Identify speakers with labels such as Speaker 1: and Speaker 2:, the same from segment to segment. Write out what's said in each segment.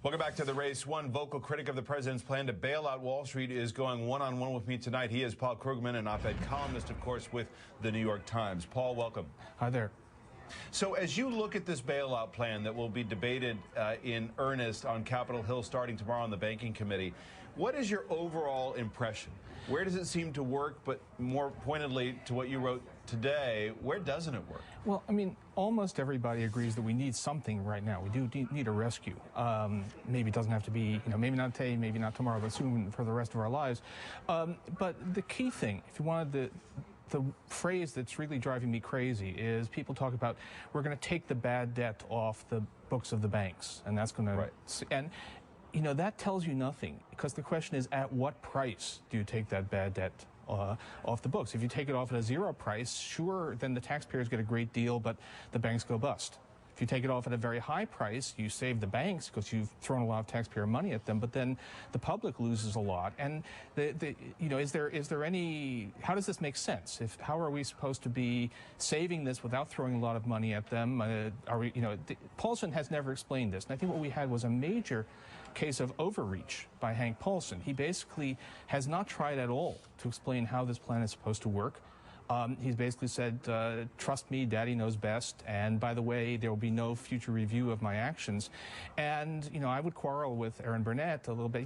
Speaker 1: Welcome back to The Race. One vocal critic of the president's plan to bail out Wall Street is going one-on-one with me tonight. He is Paul Krugman, an op-ed columnist, of course, with the New York Times. Paul, welcome.
Speaker 2: Hi there.
Speaker 1: So as you look at this bailout plan that will be debated in earnest on Capitol Hill starting tomorrow on the Banking Committee, what is your overall impression? Where does it seem to work, but more pointedly to what you wrote today, where doesn't it work?
Speaker 2: Well, I mean, almost everybody agrees that we need something right now. We do need a rescue. Maybe it doesn't have to be, maybe not today, maybe not tomorrow, but soon for the rest of our lives. But the key thing, if you wanted the phrase that's really driving me crazy is people talk about we're going to take the bad debt off the books of the banks, and that's going to,
Speaker 1: right.
Speaker 2: And that tells you nothing, because the question is, at what price do you take that bad debt off the books? If you take it off at a zero price, sure, then the taxpayers get a great deal, but the banks go bust. If you take it off at a very high price, you save the banks because you've thrown a lot of taxpayer money at them, but then the public loses a lot. And is there any? How does this make sense? How are we supposed to be saving this without throwing a lot of money at them? Paulson has never explained this, and I think what we had was a major case of overreach by Hank Paulson. He basically has not tried at all to explain how this plan is supposed to work. He's basically said, trust me, Daddy knows best, and by the way, there will be no future review of my actions. And, I would quarrel with Aaron Burnett a little bit.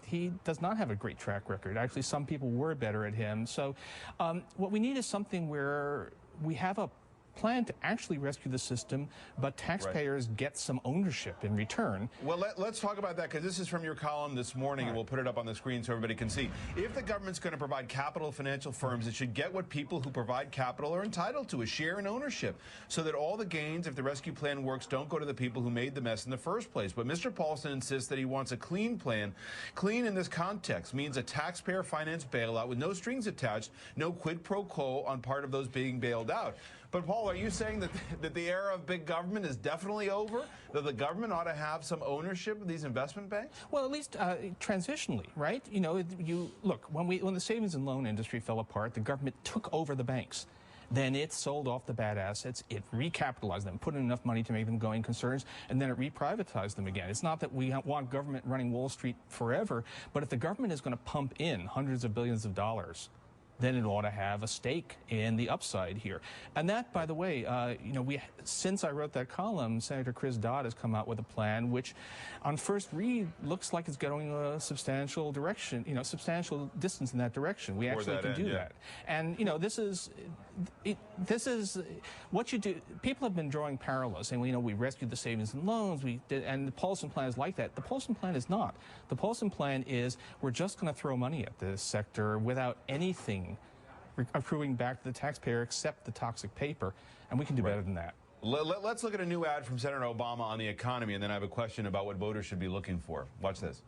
Speaker 2: He does not have a great track record. Actually, some people were better at him. So what we need is something where we have a plan to actually rescue the system, but taxpayers get some ownership in return.
Speaker 1: Well, let's talk about that, because this is from your column this morning, and we'll put it up on the screen so everybody can see. If the government's going to provide capital financial firms, it should get what people who provide capital are entitled to, a share in ownership, so that all the gains, if the rescue plan works, don't go to the people who made the mess in the first place. But Mr. Paulson insists that he wants a clean plan. Clean in this context means a taxpayer-financed bailout with no strings attached, no quid pro quo on part of those being bailed out. But, Paul, are you saying that the era of big government is definitely over, that the government ought to have some ownership of these investment banks?
Speaker 2: Well, at least transitionally, right? Look, when the savings and loan industry fell apart, the government took over the banks. Then it sold off the bad assets, it recapitalized them, put in enough money to make them going concerns, and then it reprivatized them again. It's not that we want government running Wall Street forever, but if the government is going to pump in hundreds of billions of dollars, then it ought to have a stake in the upside here. And that, by the way, since I wrote that column, Senator Chris Dodd has come out with a plan which, on first read, looks like it's going a substantial direction, substantial distance in that direction. We actually can do that. And, this is what you do. People have been drawing parallels, saying, we rescued the savings and loans, and the Paulson plan is like that. The Paulson plan is not. The Paulson plan is, we're just going to throw money at this sector without anything accruing back to the taxpayer except the toxic paper, and we can do better than that.
Speaker 1: Let's look at a new ad from Senator Obama on the economy, and then I have a question about what voters should be looking for. Watch this.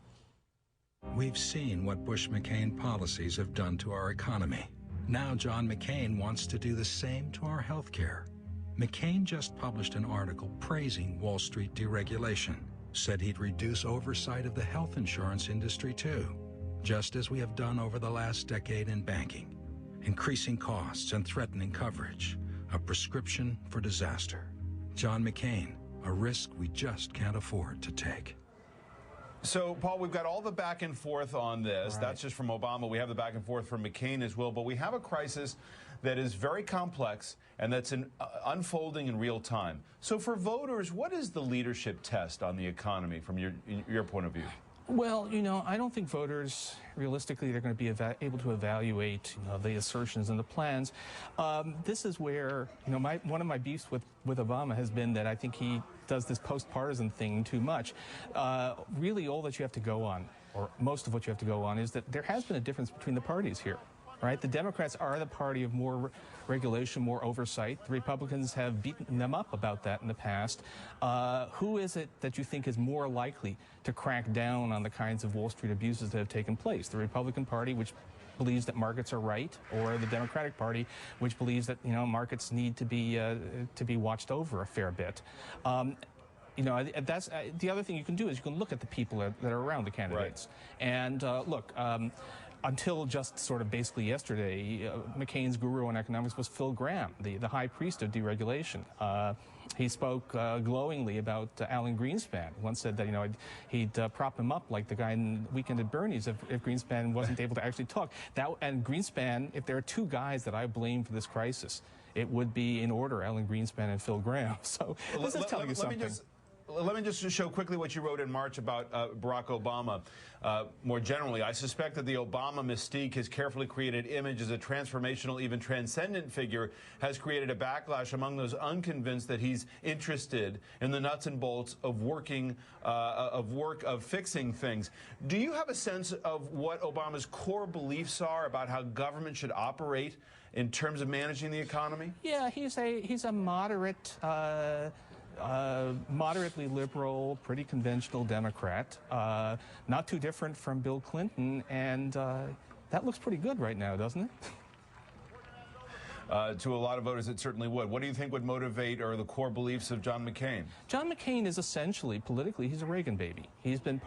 Speaker 3: We've seen what Bush-McCain policies have done to our economy. Now John McCain wants to do the same to our health care. McCain just published an article praising Wall Street deregulation, said he'd reduce oversight of the health insurance industry too, just as we have done over the last decade in banking, increasing costs and threatening coverage, a prescription for disaster. John McCain, a risk we just can't afford to take.
Speaker 1: So, Paul, we've got all the back and forth on this. Right. That's just from Obama. We have the back and forth from McCain as well. But we have a crisis that is very complex and that's unfolding in real time. So for voters, what is the leadership test on the economy from your point of view?
Speaker 2: Well, I don't think voters, realistically, they're going to be able to evaluate, the assertions and the plans. This is where, one of my beefs with Obama has been that I think he does this post-partisan thing too much. Really, all that you have to go on, or most of what you have to go on, is that there has been a difference between the parties here. Right? The Democrats are the party of more regulation, more oversight. The Republicans have beaten them up about that in the past. Who is it that you think is more likely to crack down on the kinds of Wall Street abuses that have taken place? The Republican Party, which believes that markets are right, or the Democratic Party, which believes that markets need to be watched over a fair bit. That's the other thing you can do is you can look at the people that are around the candidates. Right. And look. Until just sort of basically yesterday, McCain's guru on economics was Phil Gramm, the high priest of deregulation. He spoke glowingly about Alan Greenspan. Once said that, you know, he'd prop him up like the guy in Weekend at Bernie's if Greenspan wasn't able to actually talk. And Greenspan, if there are two guys that I blame for this crisis, it would be, in order, Alan Greenspan and Phil Gramm. So this is telling you something.
Speaker 1: Let me just show quickly what you wrote in March about Barack Obama. More generally, I suspect that the Obama mystique, his carefully created image as a transformational, even transcendent figure, has created a backlash among those unconvinced that he's interested in the nuts and bolts of of fixing things. Do you have a sense of what Obama's core beliefs are about how government should operate in terms of managing the economy?
Speaker 2: Yeah, he's a moderate. Moderately liberal, pretty conventional Democrat, not too different from Bill Clinton, and that looks pretty good right now, doesn't it?
Speaker 1: To a lot of voters, it certainly would. What do you think would motivate or the core beliefs of John McCain?
Speaker 2: John McCain is essentially, politically, he's a Reagan baby. He's been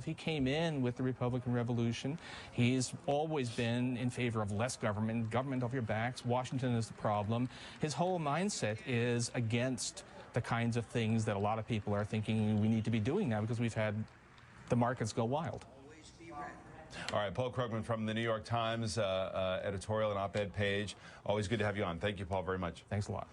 Speaker 2: he came in with the Republican Revolution. He's always been in favor of less government off your backs. Washington is the problem. His whole mindset is against the kinds of things that a lot of people are thinking we need to be doing now because we've had the markets go wild.
Speaker 1: All right, Paul Krugman from the New York Times editorial and op-ed page. Always good to have you on. Thank you, Paul, very much.
Speaker 2: Thanks a lot.